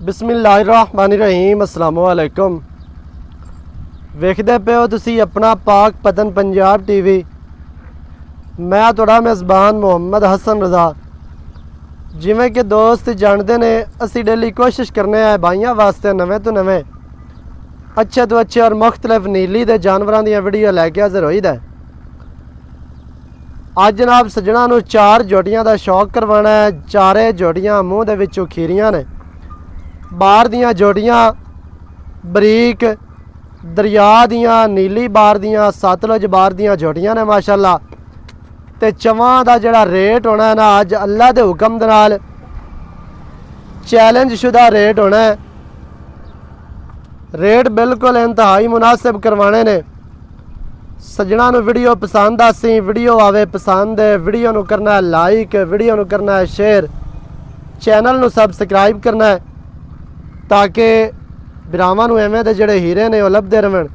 बिस्मिल्लाहिर्रहमानिर्रहीम अस्सलामुअलैकुम। वेखदे पे हो तुसी अपना पाक पतन पंजाब टीवी। मैं तुहाड़ा मेज़बान मुहम्मद हसन रज़ा। जिमें कि दोस्त जानते ने असी डेली कोशिश करने आए भाइयों वास्ते नवे तो नवे अच्छे तो अच्छे और मुख्तलिफ नीली दे जानवरों दी वीडियो लैके हाज़र होई दा। अज जनाब सज्जणा नूं 4 जोड़ियां दा शौक करवाना है। चारे जोड़ियां मूँह दे विचों खीरियां ने। बार दियां जोड़ियां बरीक दरिया दियां नीली बार दियां सतलुज बार दियां जोड़ियां ने माशाअल्लाह। ते चवां दा जिहड़ा रेट होना है ना अज अल्लाह दे हुक्म दे नाल चैलेंज शुदा रेट होना है। रेट बिल्कुल इंतहाई मुनासिब करवाने ने। सज्जणा नूं वीडियो पसंद आसी वीडियो आवे पसंद वीडियो नूं करना है लाइक वीडियो नूं करना है शेयर चैनल नूं सबसक्राइब करना है ताकि भरावां नूं एवें दे जिहड़े हीरे ने वो लभदे रहन।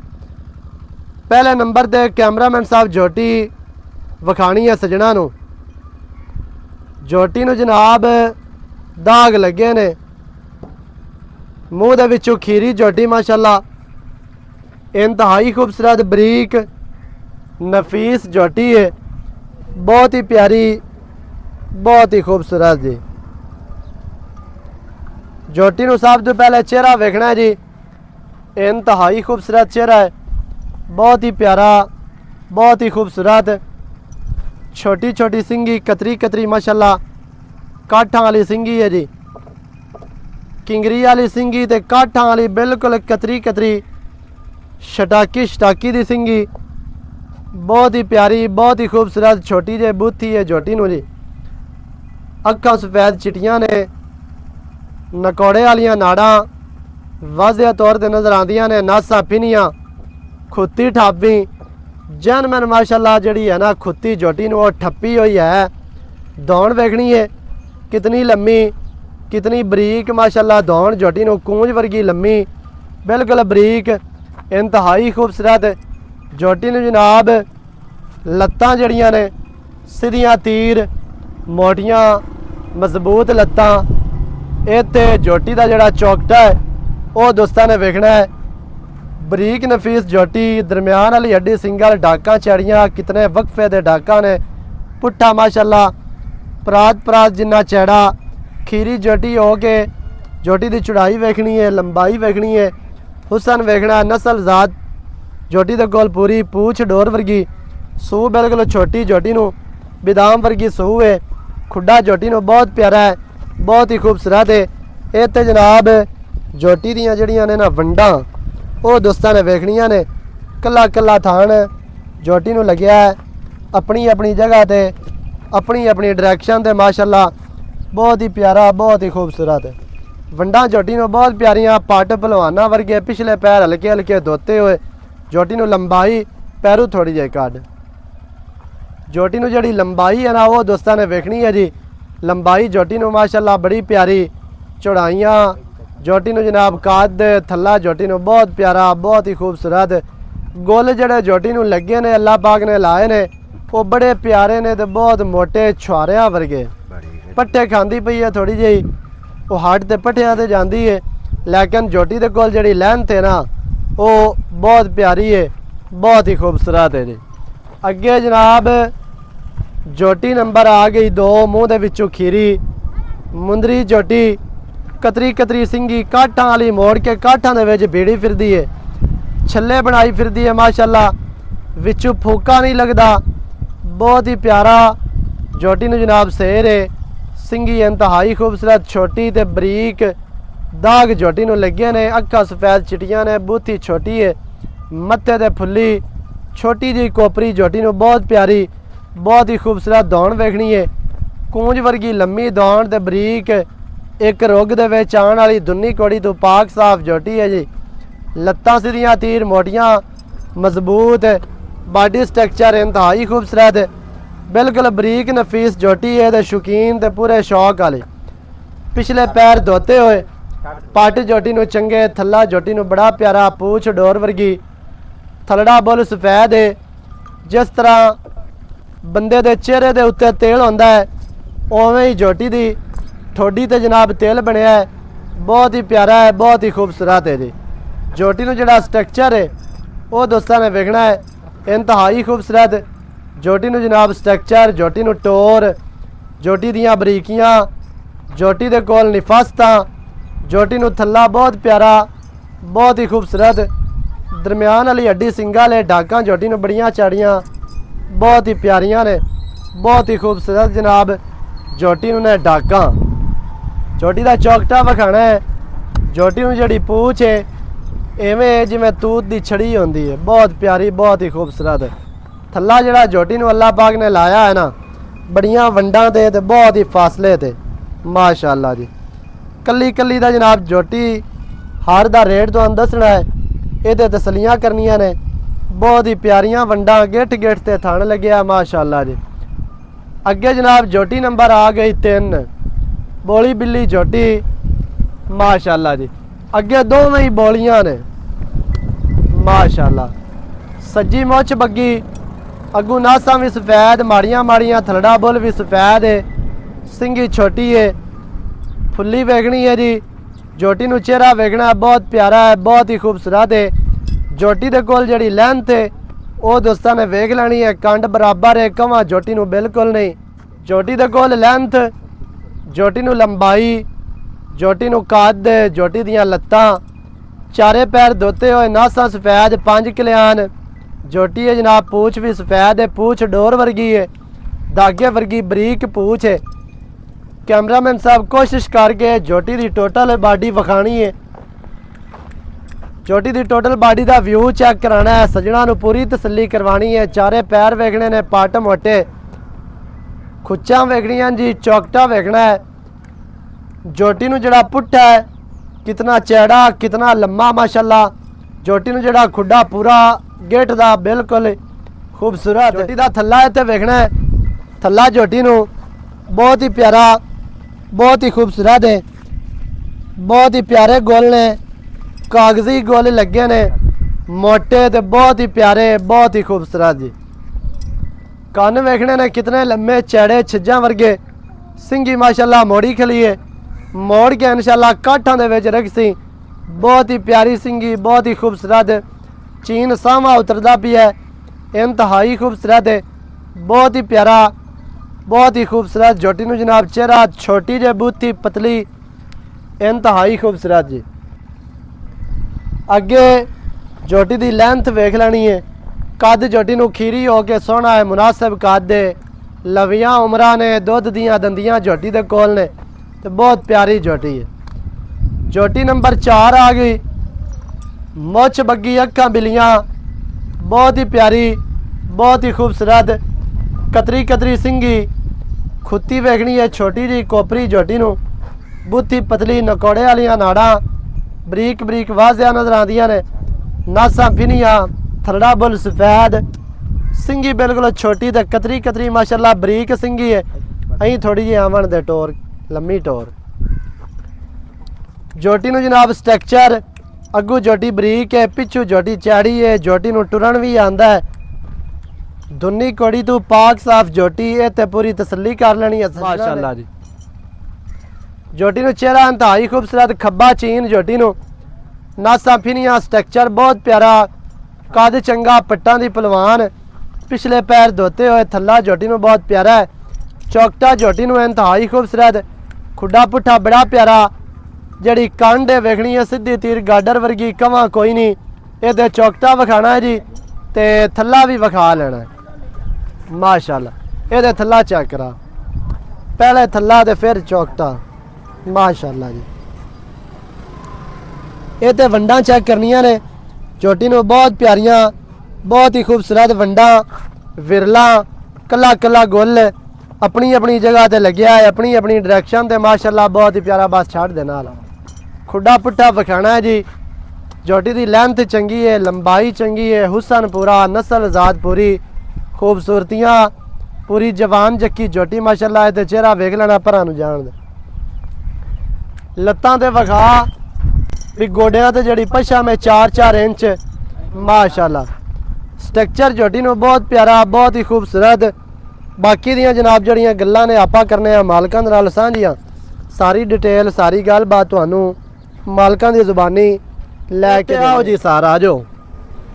पहले नंबर ते कैमरामैन साहब झोटी विखाणी है सज्जणा नूं। झोटी नूं जनाब दाग लगे ने मूँह दे विचों खीरी झोटी माशाअल्लाह इंतहाई खूबसूरत बरीक नफीस झोटी है। बहुत ही प्यारी बहुत ही खूबसूरत जी। झोटी नूं सब तो पहले चेहरा वेखना है जी। इंतहाई खूबसूरत चेहरा है बहुत ही प्यारा बहुत ही खूबसूरत। छोटी छोटी सिंगी कतरी कतरी माशाअल्लाह काठां वाली सिंगी है जी। किंगरी वाली सिंगी ते काठां वाली बिल्कुल कतरी कतरी शटाकी शटाकी दी सिंगी बहुत ही प्यारी बहुत ही खूबसूरत छोटी जे बूथी है झोटी नूं जी। अखां सफेद चिट्टियां ने नकौड़े वालियां नाड़ां वाज़े तौर पर नज़र आंदियां ने। नासां पिनियां खुत्ती ठापी जनमन माशाअल्लाह जिहड़ी है ना खुत्ती झोटी नूं ठप्पी हुई है। दौड़ वेखनी है कितनी लम्मी कितनी बरीक माशाअल्लाह दौड़ झोटी नूं कूंज वर्गी लम्मी बिल्कुल बरीक इंतहाई खूबसूरत झोटी नूं जनाब लत्तां जिहड़ियां ने सीधियां तीर मोटियां मजबूत लत्तां। इत्थे झोटी का जिहड़ा चौकटा है वह दोस्तां ने वेखना है। बरीक नफीस झोटी दरम्यान वाली हड्डी सिंगल डाका चैड़ियाँ कितने वक्फे दे डाका ने। पुट्ठा माशाअल्लाह परात परात जिन्ना चैड़ा खीरी झोटी हो के झोटी की चौड़ाई वेखनी है लंबाई वेखनी है हुसन वेखना है। नस्ल जात झोटी दे कोल पूरी पूछ डोर वर्गी सूह बिल्कुल छोटी झोटी नूं बिदाम वर्गी सूह है। खुड्डा झोटी नूं बहुत प्यारा है बहुत ही खूबसूरत है। ये तो जनाब झोटी दियां जड़ियां ने ना वंडां वो दोस्तां ने वेखनियां ने। कला कला थान झोटी नूं लग्या है अपनी अपनी जगह ते अपनी अपनी डायरैक्शन ते माशाअल्लाह बहुत ही प्यारा बहुत ही खूबसूरत है। वंडां झोटी नूं बहुत प्यारियां पट पहलवाना वर्गे पिछले पैर हल्के हल्के धोते हुए झोटी नूं लंबाई पैरों थोड़ी जी कट झोटी नूं जिहड़ी लंबाई है ना वो दोस्तां ने वेखनी है जी। लंबाई झोटी नूं माशाअल्लाह बड़ी प्यारी चौड़ाइयाँ झोटी नूं जनाब कद थल्ला झोटी नूं बहुत प्यारा बहुत ही खूबसूरत। गुल जिहड़े झोटी नूं लगे ने अल्लाह पाक ने लाए ने वो बड़े प्यारे ने ते बहुत मोटे छुआरियां वर्गे। पट्ठे खांदी पई है थोड़ी जी वो हट ते पट्ठियां ते जांदी है लेकिन झोटी दे कोल जिहड़ी लैंथ है ना वो बहुत प्यारी है बहुत ही खूबसूरत है जी। अगे जनाब झोटी नंबर आ गई 2 मूँह दे विचों खीरी मुंदरी झोटी कतरी कतरी सिंगी काठां वाली मोड़ के काठां दे विच बेड़ी फिरदी है छल्ले बनाई फिरदी है माशाअल्लाह विचों फूका नहीं लगदा बहुत ही प्यारा झोटी नूं जनाब सेर है। सिंगी इंतहाई खूबसूरत छोटी ते बरीक दाग झोटी नूं लगे ने। अखां सफेद चिट्टियां ने बूथी छोटी है मत्थे ते फुल्ली छोटी जी कोपरी झोटी नूं बहुत प्यारी बहुत ही खूबसूरत दौड़ वेखनी है। कूंज वर्गी लम्मी दौड़ ते बरीक एक रुग दे विच आउण वाली दुन्नी कोड़ी तो पाक साफ झोटी है जी। लत्तां सीधियां तीर मोटियां मजबूत बॉडी स्ट्रक्चर इंतहाई खूबसूरत बिल्कुल बरीक नफीस झोटी है ते शौकीन ते पूरे शौक वाली। पिछले पैर धोते हुए पट झोटी नूं चंगे थल्ला झोटी नूं बड़ा प्यारा पूछ डोर वर्गी थलड़ा बुल सफेद है। जिस तरह बंदे दे चेहरे दे उत्ते तेल होंदा है उवें ही झोटी दी ठोडी ते जनाब तेल बनया है बहुत ही प्यारा है, बहुत ही खूबसूरत है जी। झोटी नूं जिहड़ा स्ट्रक्चर है वो दोस्तों ने वेखना है, इंतहाई खूबसूरत झोटी नूं जनाब स्ट्रक्चर, झोटी नूं टोर, झोटी दियां बरीकियां, झोटी दे कोल निफासतां, झोटी नूं थल्ला बहुत प्यारा, बहुत ही खूबसूरत दरम्यान वाली हड्डी सिंगा ले डाकां झोटी नूं बड़ियां चाड़ियां, बहुत ही प्यारियां ने, बहुत ही खूबसूरत जनाब झोटी नूं ने डाकां। झोटी दा चौकटा विखाना है, झोटी नूं जिहड़ी पूछ है इवें जिवें तूत दी छड़ी होंदी है, बहुत प्यारी, बहुत ही खूबसूरत। थल्ला जिहड़ा झोटी नूं अल्लाह पाक ने लाया है ना, बड़ियां वंडां ते बहुत ही फासले ते, माशाअल्लाह जी। कली कली दा जनाब झोटी हर दा रेट तुहानूं दसना है, इहदे तसलियां करनियां ने, बहुत ही प्यारियां वंडां, गिठ गिठ ते थण लग्या माशाअल्लाह जी। अगे जनाब झोटी नंबर आ गई 3, बोली बिल्ली झोटी माशाअल्लाह जी। अगे दोवें ही बोलियां ने माशाअल्लाह। सज्जी मुछ बग्गी, अगू नासा भी सफेद, माड़ियां माड़ियां थलड़ा बुल भी सफेद है, सिंगी छोटी है, फुल्ली वेखनी है जी। झोटी नूं चेहरा वेखना है, बहुत प्यारा है, बहुत ही खूबसूरत है। झोटी दे कोल जिहड़ी लैंथ है वो दोस्तों ने वेख लैनी है, कंड बराबर है, कवां झोटी नूं बिल्कुल नहीं। झोटी दे कोल लैंथ, झोटी नूं लंबाई, झोटी नूं कद, झोटी दियां लत्तां, चारे पैर धोते हुए, नासा सफेद, 5 कल्याण झोटी है जनाब। पूछ भी सफेद है, पूछ डोर वर्गी है, धागे वर्गी बरीक पूछ है। कैमरामैन साहब कोशिश करके झोटी की टोटल बॉडी विखानी है, झोटी की टोटल बॉडी का व्यू चेक कराना है, सजना नूं पूरी तसल्ली करवानी है। चारे पैर वेखने ने पट मोटे, खुच्चां वेखनियां जी, चौकटा वेखना है। झोटी नूं जिहड़ा पुट्ठा है कितना चैड़ा, कितना लम्मा माशाअल्लाह। झोटी नूं जिहड़ा खुड्डा पूरा गेट दा बिल्कुल खूबसूरत। झोटी दा थल्ला इत्थे वेखना है, थल्ला झोटी नूं बहुत ही प्यारा, बहुत ही खूबसूरत है, बहुत ही प्यारे गोल ने, कागजी गोल लगे ने, मोटे ते बहुत ही प्यारे, बहुत ही खूबसूरत जी। कन्न वेखने ने कितने लम्बे चैड़े, छिज्जां वर्गे, सिंगी माशाअल्लाह मोड़ी खली है, मोड़ के इंशाअल्लाह काठां दे विच रखसी। बहुत ही प्यारी सिंगी, बहुत ही खूबसूरत, चीन सामा उतरदा पिया है, इंतहाई खूबसूरत है, बहुत ही प्यारा, बहुत ही खूबसूरत। झोटी नूं जनाब चेहरा छोटी जे बूथी पतली, इंतहाई खूबसूरत जी। अगे झोटी की लैंथ वेख लैनी है, कद झोटी नूं खीरी हो के सोहना है, मुनासिब कद है, लवियां उमरां ने, दुध दियां दंदियां झोटी दे कोल ने, तो बहुत प्यारी झोटी है। झोटी नंबर 4 आ गई, मुछ बग्गी, अखां बिलियां, बहुत ही प्यारी, बहुत ही खूबसूरत, कतरी कतरी सिंगी, खुत्ती वेखनी है छोटी जी, कोपरी झोटी नूं, बुत्थी पतली, नकोड़े वालियां नाड़ां, बरीक बरीक वाजिया नजर आंदियां ने, नासां फिनियां, थलड़ा बुल सफेद, सिंगी बिल्कुल छोटी ते कतरी कतरी माशाअल्लाह बरीक सिंगी है। अहीं थोड़ी जी आवन दे टोर, लम्मी टोर। झोटी नूं जनाब स्ट्रक्चर, अगू झोटी बरीक है, पिछू झोटी चैड़ी है, झोटी नूं टुरन भी आंदा है। दुन्नी कोड़ी तू पाक साफ झोटी है, ते पूरी तसल्ली कर लेनी है माशाअल्लाह जी। झोटी नूं चेहरा इंतहाई खूबसूरत, खब्बा चीन झोटी नूं, नासा फिनिया, स्ट्रक्चर बहुत प्यारा, कद चंगा, पट्टां दी पलवान, पिछले पैर धोते हुए, थल्ला झोटी नूं बहुत प्यारा है। चौकटा झोटी नूं इंतहाई खूबसूरत, खुड्डा पुट्ठा बड़ा प्यारा, जिहड़ी कंड है वेखनी है सीधी तीर गाडर वर्गी, कवां कोई नहीं। इहदे चौकटा विखाना है जी, ते थल्ला भी विखा लेना है माशाअल्लाह। इहदे थल्ला चेक करा, पहले थल्ला ते फिर चौकटा माशाअल्लाह जी। ये तो वंडा चेक करनिया ने, झोटी नूं बहुत प्यारियां, बहुत ही खूबसूरत वंडा, विरला, कला कला गुल अपनी अपनी जगह ते लग्या है, अपनी अपनी डायरेक्शन ते माशाअल्लाह बहुत ही प्यारा। बस छड़ दे नाल खुड्डा पुट्ठा विखाना है जी। झोटी की लैंथ चंगी है, लंबाई चंगी है, हुसन पूरा, नस्ल जात पूरी, खूबसूरतियाँ पूरी, जवान जक्की झोटी माशाअल्लाह। ते चेहरा वेख लेना भरा नूं जान दे, लत्तां ते विखा भी, गोडियां ते जिहड़ी पछा में 4-4 इंच माशाअल्लाह। स्ट्रक्चर झोटी नूं बहुत प्यारा, बहुत ही खूबसूरत। बाकी दियां जनाब जड़ियां गल्लां ने आपां करने आ मालकां दे नाल सांझियां, सारी डिटेल सारी गलबात तुहानूं ਮਾਲਕਾਂ ਦੀ ਜ਼ੁਬਾਨੀ ਲੈ ਕੇ ਆਓ ਜੀ ਸਾਰਾ ਆ ਜਾਓ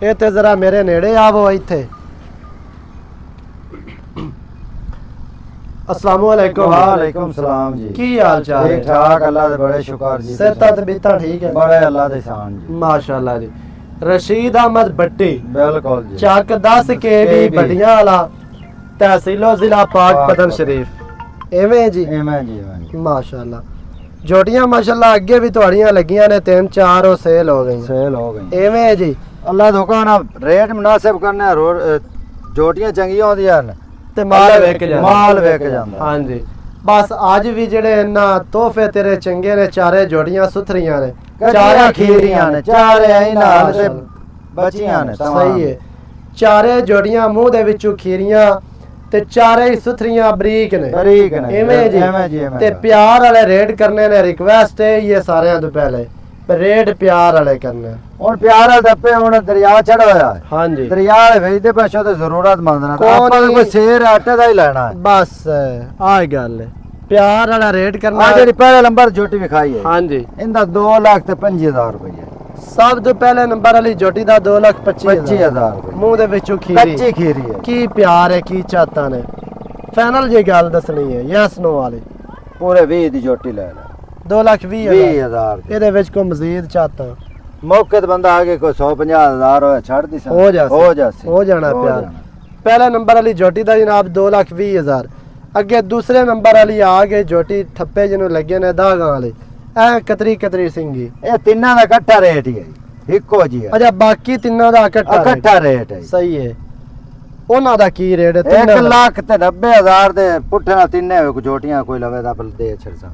ਇੱਥੇ ਜ਼ਰਾ ਮੇਰੇ ਨੇੜੇ ਆਵੋ ਇੱਥੇ अस्सलाम वालेकुम। वालेकुम सलाम जी। की हाल चाल है? ठीक ठाक अल्लाह दे बड़े शुक्र जी। सेहत तबीयत ठीक है? बड़े अल्लाह दे शान जी। माशाल्लाह जी। रशीद अहमद भट्टी बिल्कुल जी। चक 10 के भी बड़ियां वाला तहसीलो जिला पाकपतन शरीफ एवें जी माशाल्लाह जोटियां माशाल्लाह अगे भी तुहाड़ियां लगियां ने 3-4 और सेल हो गई एवें जी अल्लाह दुकान रेट मुनासिब करने जोटियां चंगियां होंदियां ने ते माल वेक ਜਾਂਦਾ हाँ जी बस आज भी जेड़े ना तोहफे तेरे चंगे ने चारे जोड़ियां सुथरियां ने चारे खीरियां ने चारे आई नाल ते बचियां ने सही है चारे जोड़ियां मुंह दे विचों खीरियां ते चारे ही सुथरियां बरीक ने एवें जी ते प्यार वाले रेड करने ने रिक्वेस्ट है ये सारे तो पहले रेड प्यार वाले करने ਹੁਣ ਪਿਆਰ ਦੱਪੇ ਹੁਣ ਦਰਿਆ ਚੜ ਹੋਇਆ ਹੈ हाँ जी ਦਰਿਆ ਦੇ ਵੇਚਦੇ ਪੈਸੋਂ ਤੇ ਜ਼ਰੂਰਤਮੰਦ ਨੇ ਆਪਾਂ ਕੋਈ ਸ਼ੇਰ ਆਟੇ ਦਾ ਹੀ ਲੈਣਾ ਹੈ बस आ गल है प्यार वाला रेड करना ਆ ਜਿਹੜੀ ਪਹਿਲੇ ਨੰਬਰ ਝੋਟੀ ਵਿਖਾਈ ਹੈ हाँ जी ਇਹਦਾ 2,25,000 ਰੁਪਏ सब तो पहले नंबर वाली जोटी दा 2,25,000 ਰੁਪਏ मुंह दे विचों खीरी ਕੱਚੀ ਖੀਰੀ ਹੈ की प्यार है की चाहता ने फाइनल ये गल दसनी है यस नो वाली ਪੂਰੇ 20 ਦੀ ਝੋਟੀ ਲੈ ਲੈ 2,20,000 20,000 ਦੀ। ਇਹਦੇ ਵਿੱਚ ਕੋਈ ਮਜ਼ੀਦ ਚਾਹਤਾ ਮੌਕੇ ਤੇ ਬੰਦਾ ਆ ਕੇ ਕੋਈ 150,000 ਹੋਇਆ ਛੱਡ ਦੀ ਹੋ ਜਾਸੀ ਹੋ ਜਾਣਾ ਹੋ ਪਿਆਰ ਜਾਣਾ। पहले नंबर वाली जोटी ਦਾ जनाब 2,20,000 ਅੱਗੇ ਦੂਸਰੇ ਨੰਬਰ ਵਾਲੀ ਆ ਗਏ ਜੋਟੀ ਠੱਪੇ ਜਿਹਨੂੰ ਲੱਗੇ ਨੇ ਦਾਗਾਂ ਵਾਲੇ ਐ ਕਤਰੀ ਸਿੰਗੀ ਇਹ ਤਿੰਨਾਂ ਦਾ ਇਕੱਠਾ ਰੇਟ ਹੀ ਹੈ ਇੱਕੋ ਜੀ ਹੈ ਅੱਛਾ ਬਾਕੀ ਤਿੰਨਾਂ ਦਾ ਇਕੱਠਾ ਰੇਟ ਹੈ ਸਹੀ ਹੈ ਉਹਨਾਂ ਦਾ ਕੀ ਰੇਟ ਹੈ ਤਿੰਨਾਂ 1,90,000 ਦੇ ਪੁੱਠੇ ਨਾਲ ਤਿੰਨੇ ਜੋਟੀਆਂ ਕੋਈ ਲਵੇ ਦਾ ਦੇ ਛੜਸਾ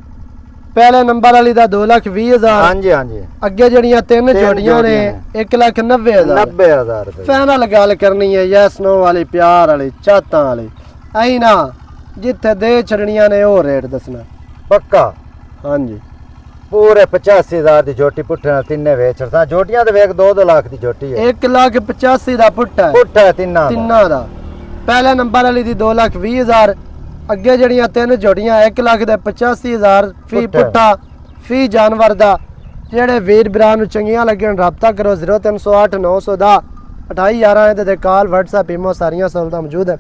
ਪਹਿਲੇ ਨੰਬਰ ਵਾਲੀ ਦਾ 2,20,000 ਹਾਂਜੀ ਹਾਂਜੀ ਅੱਗੇ ਜਿਹੜੀਆਂ ਤਿੰਨ ਜੋੜੀਆਂ ਨੇ 1,90,000 90,000 ਰੁਪਏ ਫਾਈਨਲ ਗੱਲ ਕਰਨੀ ਹੈ ਯੈਸ ਨੋ ਵਾਲੀ ਪਿਆਰ ਵਾਲੀ ਚਾਹਤਾਂ ਵਾਲੀ ਐ ਨਾ ਜਿੱਥੇ ਦੇ ਛੜਨੀਆਂ ਨੇ ਉਹ ਰੇਟ ਦੱਸਣਾ ਪੱਕਾ ਹਾਂਜੀ ਪੂਰੇ 85,000 ਦੀ ਜੋਟੀ ਪੁੱਠੇ ਨਾਲ ਤਿੰਨੇ ਵੇਚਦਾ ਜੋਟੀਆਂ ਤੇ ਵੇਖ 2-2 ਲੱਖ ਦੀ ਜੋਟੀ ਹੈ 1,85,000 ਦਾ ਪੁੱਠਾ ਪੁੱਠਾ ਤਿੰਨਾਂ ਦਾ ਪਹਿਲੇ ਨੰਬਰ ਵਾਲੀ ਦੀ 2,20,000 ਅੱਗੇ ਜਿਹੜੀਆਂ ਤਿੰਨ ਜੋੜੀਆਂ 1,85,000 ਫੀ ਪੁੱਠਾ ਫੀ ਜਾਨਵਰ ਦਾ ਜਿਹੜੇ ਵੀਰ ਭਰਾ ਨੂੰ ਚੰਗੀਆਂ ਲੱਗਣ ਰਾਬਤਾ ਕਰੋ 0308 910 2811 ਇਹਦੇ ਤੇ ਕਾਲ WhatsApp ਈਮੋ ਸਾਰੀਆਂ ਸਹੂਲਤਾਂ ਮੌਜੂਦ ਹੈ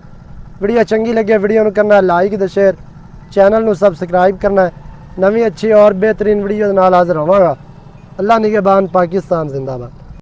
ਵੀਡੀਓ ਚੰਗੀ ਲੱਗੇ ਵੀਡੀਓ ਨੂੰ ਕਰਨਾ ਲਾਈਕ ਤੇ ਸ਼ੇਅਰ ਚੈਨਲ ਨੂੰ ਸਬਸਕ੍ਰਾਈਬ ਕਰਨਾ ਨਵੀਂ ਅੱਛੀ और बेहतरीन वीडियो नाल हाजिर होवांगा अल्लाह निगहबान पाकिस्तान जिंदाबाद।